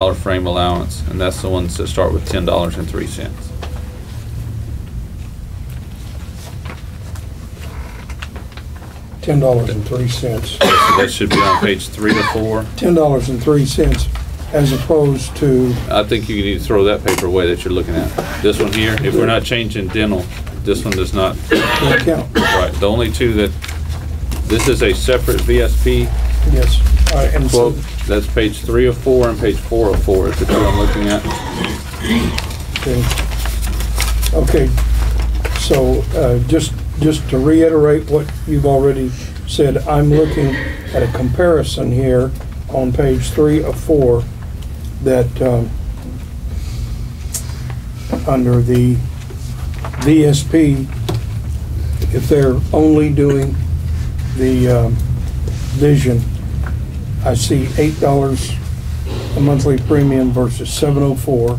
frame allowance, and that's the ones that start with $10.03. $10.03. So that should be on page 3 to 4. $10.03 as opposed to. I think you need to throw that paper away that you're looking at. This one here, if we're not changing dental, this one does not count. Right. The only two that this is a separate VSP. Yes. All right. And quote. That's page 3 of 4 and page 4 of 4 is the two I'm looking at. Okay. So just to reiterate what you've already said, I'm looking at a comparison here on page 3 of 4 that under the VSP, if they're only doing the vision, I see $8 a monthly premium versus $704.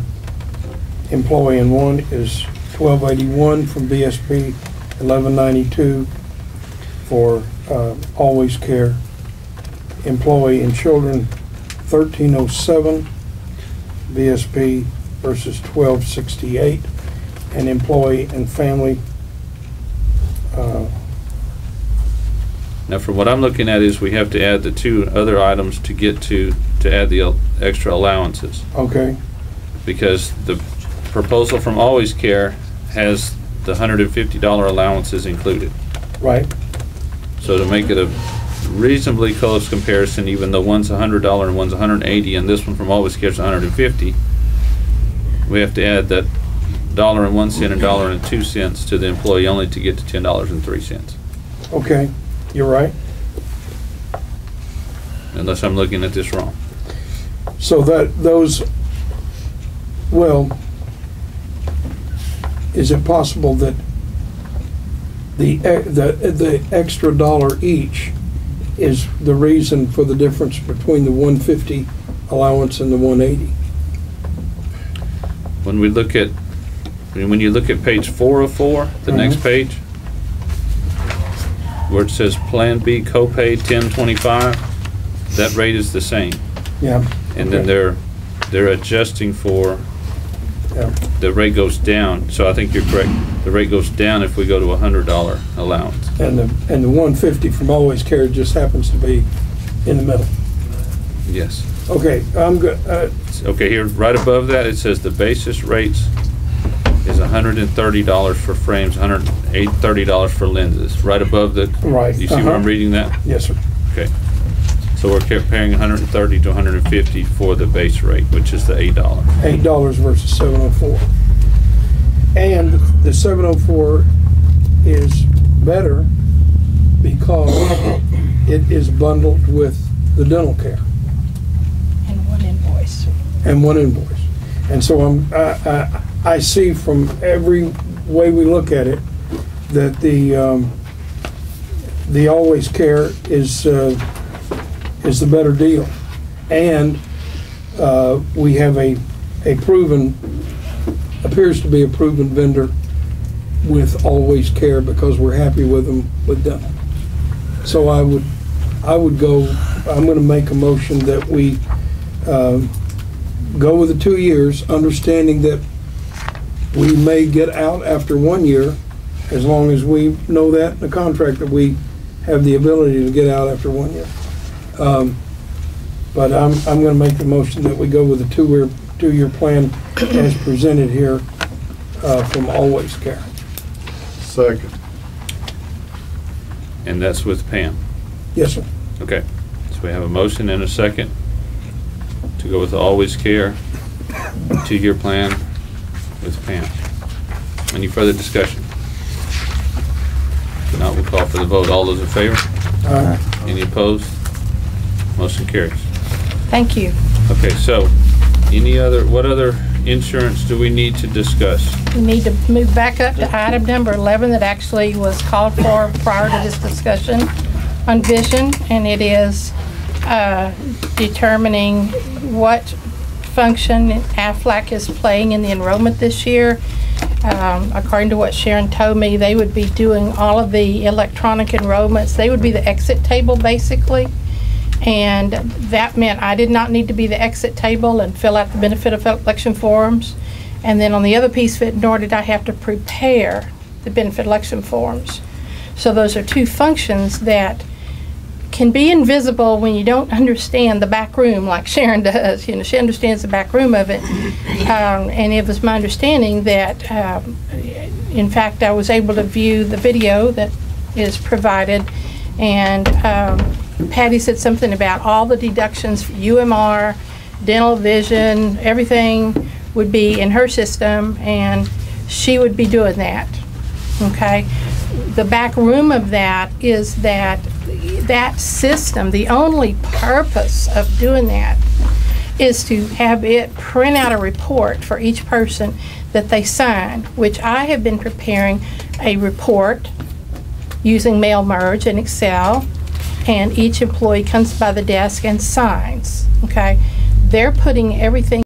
Employee in one is $1281 from VSP, $1192 for Always Care. Employee in children, $1307 VSP versus $1268, and employee and family. Now, from what I'm looking at is we have to add the two other items to get to add the extra allowances. Okay. Because the proposal from Always Care has the $150 allowances included. Right. So to make it a reasonably close comparison, even though one's $100 and one's $180, and this one from Always Care is $150, we have to add that $1.01 and $1.02 to the employee only to get to $10.03. Okay, you're right. Unless I'm looking at this wrong. So well, is it possible that the extra dollar each is the reason for the difference between the 150 allowance and the 180? When you look at page 4 of 4, the next page, where it says Plan B copay $10.25, that rate is the same. Yeah. And then they're adjusting for the rate goes down. So I think you're correct. The rate goes down if we go to a $100 allowance. And the 150 from Always Care just happens to be in the middle. Yes. Okay, I'm good. Okay, here right above that it says the basis rates is $130 for frames, $130 for lenses. Right above the. Right. You see where I'm reading that? Yes, sir. Okay. So we're comparing 130 to 150 for the base rate, which is the $8. $8 versus $704. And the $704 is better because it is bundled with the dental care. And one invoice. And one invoice. And so I see from every way we look at it that the Always Care is the better deal, and we have a proven, appears to be a proven vendor with Always Care because we're happy with them with dental. So I'm going to make a motion that we go with the 2 years, understanding that we may get out after 1 year, as long as we know that in the contract that we have the ability to get out after 1 year. But I'm going to make the motion that we go with the two-year plan as presented here from Always Care. Second. And that's with Pam. Yes, sir. Okay. So we have a motion and a second to go with the Always Care 2-year plan with Pam. Any further discussion? If not, we'll call for the vote. All those in favor? Aye. Any opposed? Motion carries. Thank you. Okay, so what other insurance do we need to discuss? We need to move back up to item number 11 that actually was called for prior to this discussion on vision, and it is determining what function Aflac is playing in the enrollment this year. According to what Sharon told me, they would be doing all of the electronic enrollments. They would be the exit table, basically. And that meant I did not need to be the exit table and fill out the benefit election forms. And then on the other piece of it, nor did I have to prepare the benefit election forms. So those are two functions that can be invisible when you don't understand the back room like Sharon does. You know, she understands the back room of it. And it was my understanding that, in fact, I was able to view the video that is provided. And Patty said something about all the deductions for UMR, dental, vision, everything would be in her system, and she would be doing that. Okay? The back room of that is that system, the only purpose of doing that is to have it print out a report for each person that they sign, which I have been preparing a report using mail merge and Excel, and each employee comes by the desk and signs. Okay? They're putting everything